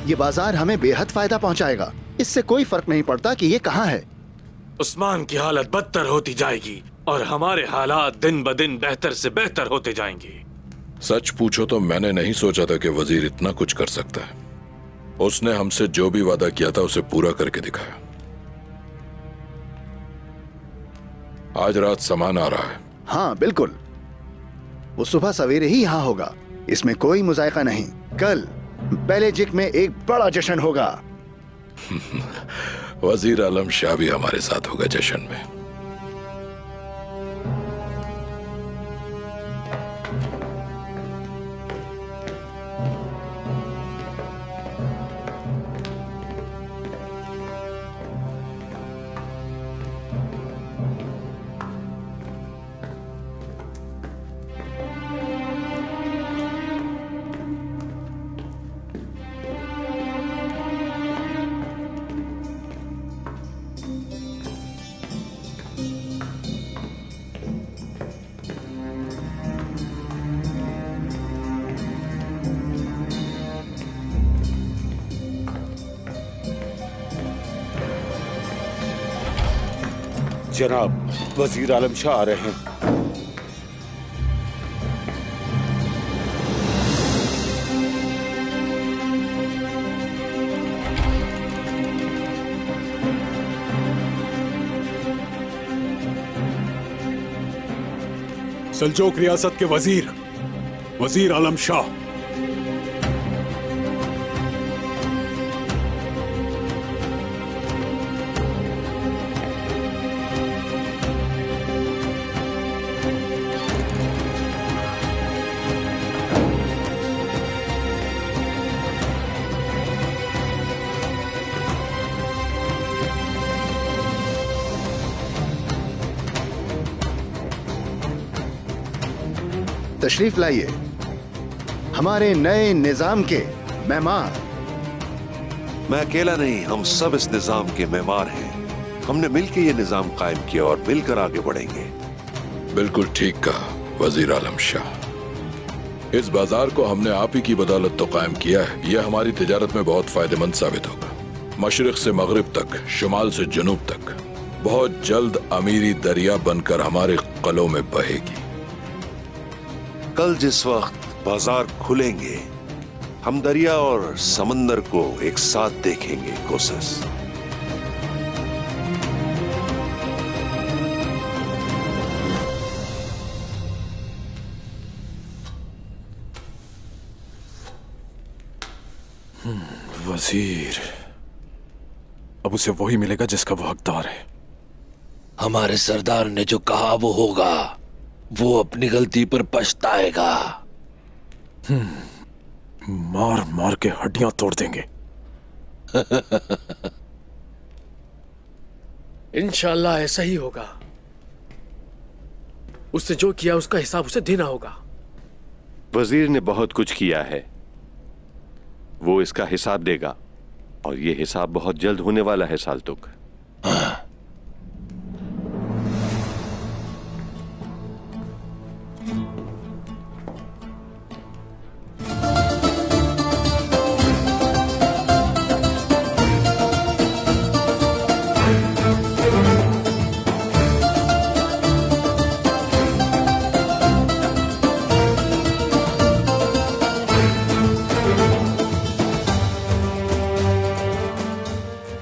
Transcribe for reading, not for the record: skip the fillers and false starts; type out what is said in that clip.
ये बाजार हमें बेहद फायदा पहुंचाएगा। इससे कोई फर्क नहीं पड़ता कि ये कहाँ है। उस्मान की हालत बदतर होती जाएगी और हमारे हालात दिन ब दिन बेहतर से बेहतर होते जाएंगे। सच पूछो तो मैंने नहीं सोचा था कि वजीर इतना कुछ कर सकता है। उसने हमसे जो भी वादा किया था उसे पूरा करके दिखाया। आज रात सामान आ रहा है। हाँ बिल्कुल, वो सुबह सवेरे ही यहाँ होगा, इसमें कोई मुजायका नहीं। कल बेलेजिक में एक बड़ा जश्न होगा। वजीर आलम शाह भी हमारे साथ होगा जश्न में। जनाब, वजीर आलम शाह आ रहे हैं। सल्जोक रियासत के वजीर आलम शाह। तशरीफ लाइए, हमारे नए निजाम के मेहमान। मैं अकेला नहीं, हम सब इस निजाम के मेहमान हैं। हमने मिलकर ये निजाम कायम किया और मिलकर आगे बढ़ेंगे। बिल्कुल ठीक कहा वजीर आलम शाह। इस बाजार को हमने आप ही की बदौलत तो कायम किया है। यह हमारी तिजारत में बहुत फायदेमंद साबित होगा। मशरिक से मगरिब तक, शुमाल से जनूब तक बहुत जल्द अमीरी दरिया बनकर हमारे कलों में बहेगी। कल जिस वक्त बाजार खुलेंगे, हम दरिया और समंदर को एक साथ देखेंगे। कोसस, वजीर, अब उसे वही मिलेगा जिसका वो हकदार है। हमारे सरदार ने जो कहा वो होगा। वो अपनी गलती पर पछताएगा। मार मार के हड्डियां तोड़ देंगे। इंशाल्लाह ऐसा ही होगा। उसने जो किया उसका हिसाब उसे देना होगा। वजीर ने बहुत कुछ किया है, वो इसका हिसाब देगा और ये हिसाब बहुत जल्द होने वाला है साल्तुक।